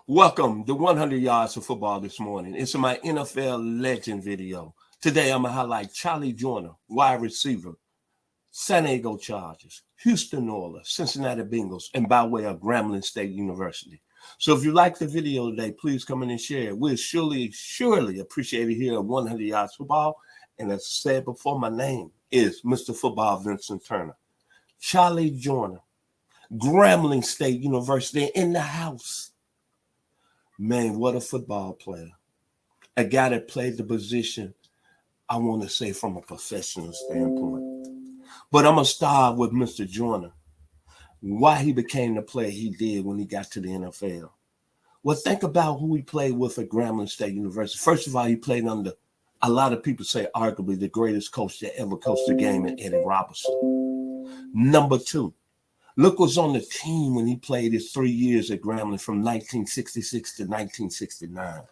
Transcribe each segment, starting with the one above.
Welcome to 100 Yards of Football this morning. It's my NFL Legend video. Today I'm going to highlight Charlie Joyner, wide receiver, San Diego Chargers, Houston Oilers, Cincinnati Bengals, and by way of Grambling State University. So if you like the video today, please come in and share it. We'll surely appreciate it here at 100 Yards Football. And as I said before, my name is Mr. Football Vincent Turner. Charlie Joyner, Grambling State University in the house. Man, what a football player. A guy that played the position, I want to say, from a professional standpoint. But I'm going to start with Mr. Joyner. Why he became the player he did when he got to the NFL. Well, think about who he played with at Grambling State University. First of all, he played under, a lot of people say, arguably the greatest coach that ever coached the game in Eddie Robertson. Number two, look what's on the team when he played his 3 years at Grambling from 1966 to 1969.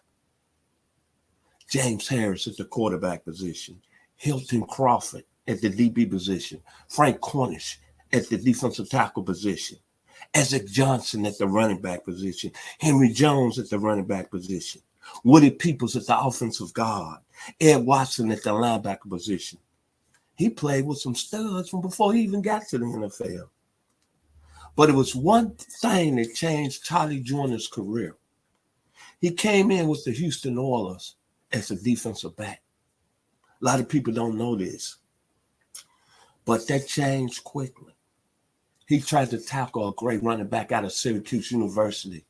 James Harris at the quarterback position. Hilton Crawford at the DB position. Frank Cornish at the defensive tackle position. Ezek Johnson at the running back position. Henry Jones at the running back position. Woody Peoples at the offensive guard. Ed Watson at the linebacker position. He played with some studs from before he even got to the NFL. But it was one thing that changed Charlie Joyner's career. He came in with the Houston Oilers as a defensive back. A lot of people don't know this. But that changed quickly. He tried to tackle a great running back out of Syracuse University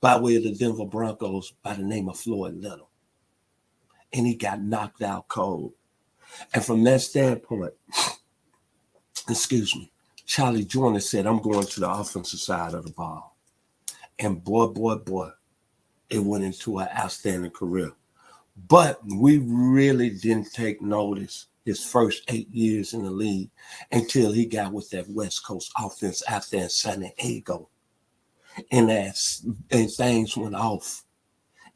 by way of the Denver Broncos by the name of Floyd Little. And he got knocked out cold. And from that standpoint, Charlie Joyner said, I'm going to the offensive side of the ball. And boy, it went into an outstanding career. But we really didn't take notice his first 8 years in the league until he got with that West Coast offense out there in San Diego. And things went off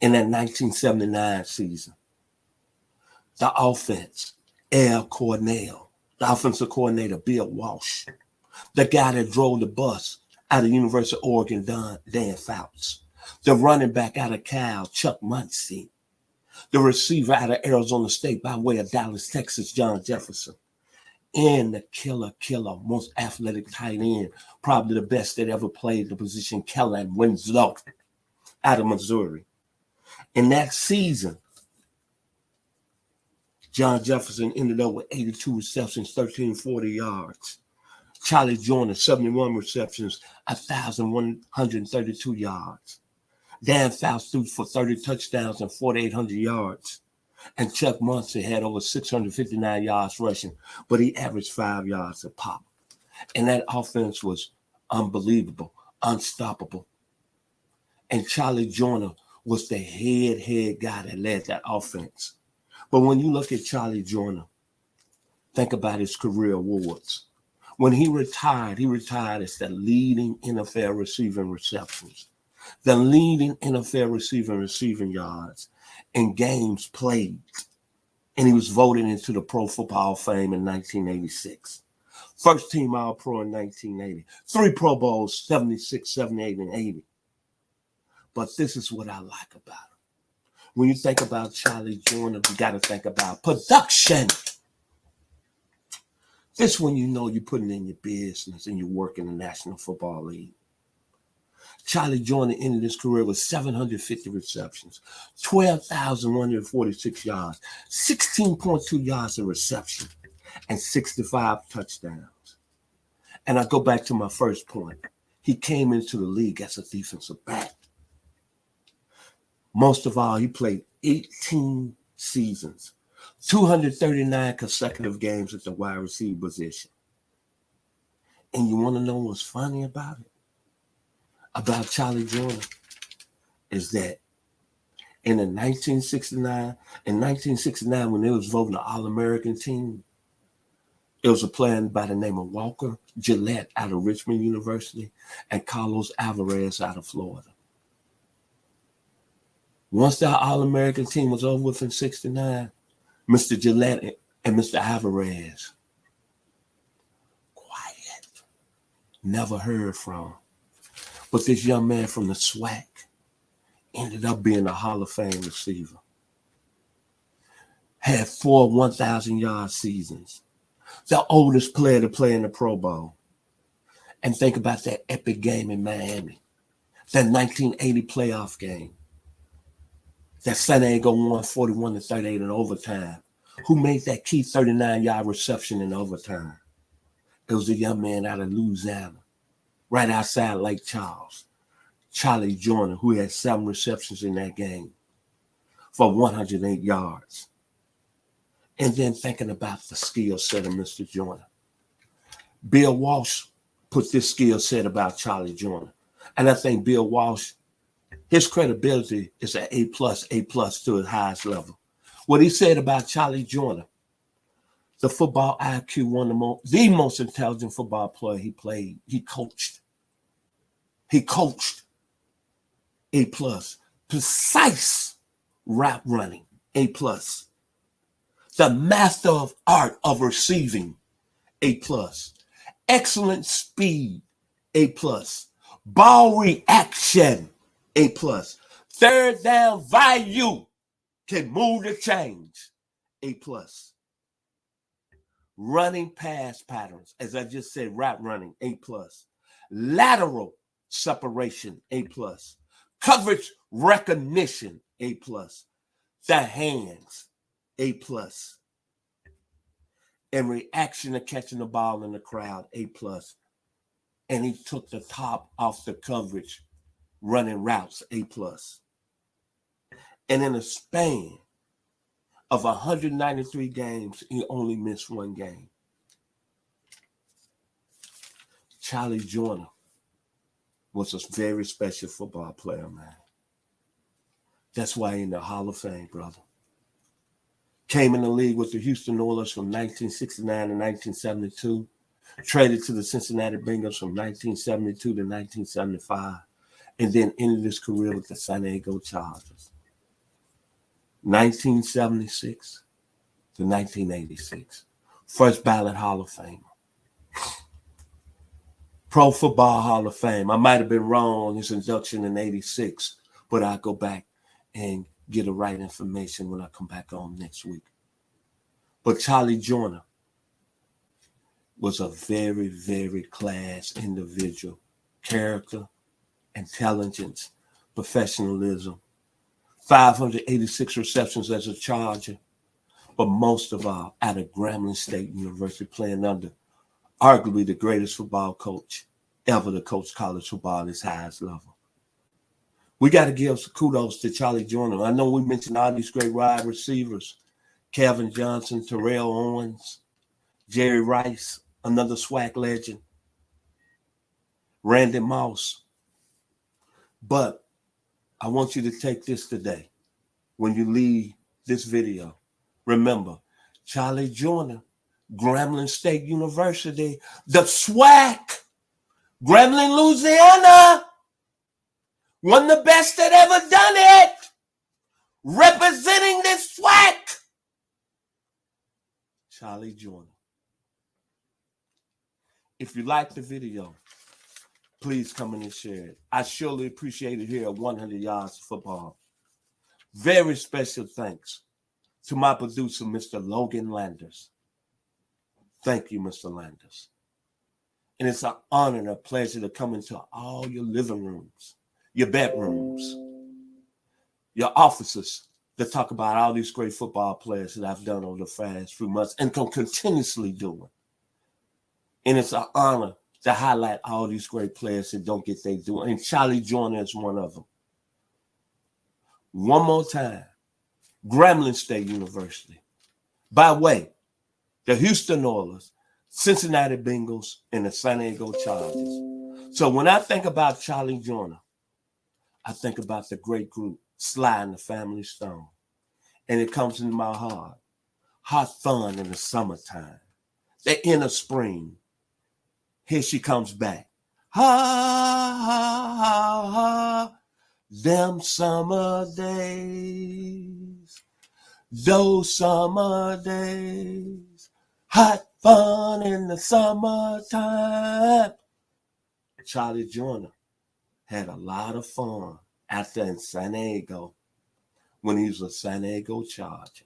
in that 1979 season. The offense, Al Cornell, the offensive coordinator, Bill Walsh, the guy that drove the bus out of University of Oregon, Dan Fouts, the running back out of Cal, Chuck Muncie, the receiver out of Arizona State by way of Dallas, Texas, John Jefferson, and the killer, most athletic tight end, probably the best that ever played the position, Kellen Winslow out of Missouri. In that season, John Jefferson ended up with 82 receptions, 1,340 yards. Charlie Joyner, 71 receptions, 1,132 yards. Dan Fouts threw for 30 touchdowns and 4,800 yards. And Chuck Muncie had over 659 yards rushing, but he averaged 5 yards a pop. And that offense was unbelievable, unstoppable. And Charlie Joyner was the head guy that led that offense. But when you look at Charlie Joyner, think about his career awards. When he retired as the leading NFL receiver in receptions, the leading NFL receiver in receiving yards, and games played. And he was voted into the Pro Football Hall of Fame in 1986. First team All-Pro in 1980. 3 Pro Bowls, 76, 78, and 80. But this is what I like about him. When you think about Charlie Joyner, you got to think about production. This when you know you're putting in your business and you work in the National Football League. Charlie Joyner ended his career with 750 receptions, 12,146 yards, 16.2 yards of reception, and 65 touchdowns. And I go back to my first point. He came into the league as a defensive back. Most of all, he played 18 seasons, 239 consecutive games at the wide receiver position. And you want to know what's funny about it? About Charlie Joyner is that in 1969, when they was voting the All-American team, it was a player by the name of Walker Gillette out of Richmond University and Carlos Alvarez out of Florida. Once that All-American team was over with in 69, Mr. Gillette and Mr. Alvarez, quiet, never heard from. But this young man from the SWAC, ended up being a Hall of Fame receiver. Had 4 1,000-yard seasons. The oldest player to play in the Pro Bowl. And think about that epic game in Miami. That 1980 playoff game. That San Diego won 41-38 in overtime. Who made that key 39-yard reception in overtime? It was a young man out of Louisiana, right outside Lake Charles. Charlie Joyner, who had 7 receptions in that game for 108 yards. And then thinking about the skill set of Mr. Joyner. Bill Walsh put this skill set about Charlie Joyner. And I think Bill Walsh, his credibility is an A+ to his highest level. What he said about Charlie Joyner, the football IQ, one of the most intelligent football player he played, he coached. He coached. A+. Precise route running, A+. The master of art of receiving, A+. Excellent speed, A+. Ball reaction, A+. Third down value, can move the change, A+. Running pass patterns, as I just said, route running, A+. Lateral separation, A+. Coverage recognition, A+. The hands, A+. And reaction to catching the ball in the crowd, A+. And he took the top off the coverage, running routes, A+. And in a span of 193 games, he only missed 1 game. Charlie Joyner was a very special football player, man. That's why he's in the Hall of Fame, brother. Came in the league with the Houston Oilers from 1969 to 1972. Traded to the Cincinnati Bengals from 1972 to 1975. And then ended his career with the San Diego Chargers. 1976 to 1986. First ballot Hall of Famer. Pro Football Hall of Fame. I might have been wrong on his induction in 86, but I'll go back and get the right information when I come back on next week. But Charlie Joyner was a very, very class individual. Character, intelligence, professionalism. 586 receptions as a Charger, but most of all out of Grambling State University, playing under arguably the greatest football coach ever to coach college football at his highest level. We got to give kudos to Charlie Joyner. I know we mentioned all these great wide receivers, Calvin Johnson, Terrell Owens, Jerry Rice, another SWAC legend, Randy Moss. But I want you to take this today when you leave this video. Remember, Charlie Joyner, Grambling State University, the SWAC, Grambling, Louisiana, one of the best that ever done it, representing this SWAC, Charlie Joyner. If you like the video, please come in and share it. I surely appreciate it here at 100 Yards of Football. Very special thanks to my producer, Mr. Logan Landers. Thank you, Mr. Landers. And it's an honor and a pleasure to come into all your living rooms, your bedrooms, your offices to talk about all these great football players that I've done over the past few months and can continuously do it. And it's an honor to highlight all these great players that don't get their due. And Charlie Joyner is one of them. One more time, Grambling State University. By way, the Houston Oilers, Cincinnati Bengals, and the San Diego Chargers. So when I think about Charlie Joyner, I think about the great group, Sly and the Family Stone. And it comes into my heart. Hot fun in the summertime. The inner spring. Here she comes back. Ha, ha, ha, ha. Them summer days. Those summer days. Hot fun in the summertime. Charlie Joyner had a lot of fun after in San Diego when he was a San Diego Charger.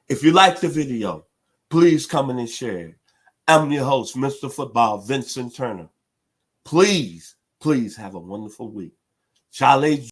If you like the video, please comment and share it. I'm your host, Mr. Football, Vincent Turner. Please have a wonderful week. Charlie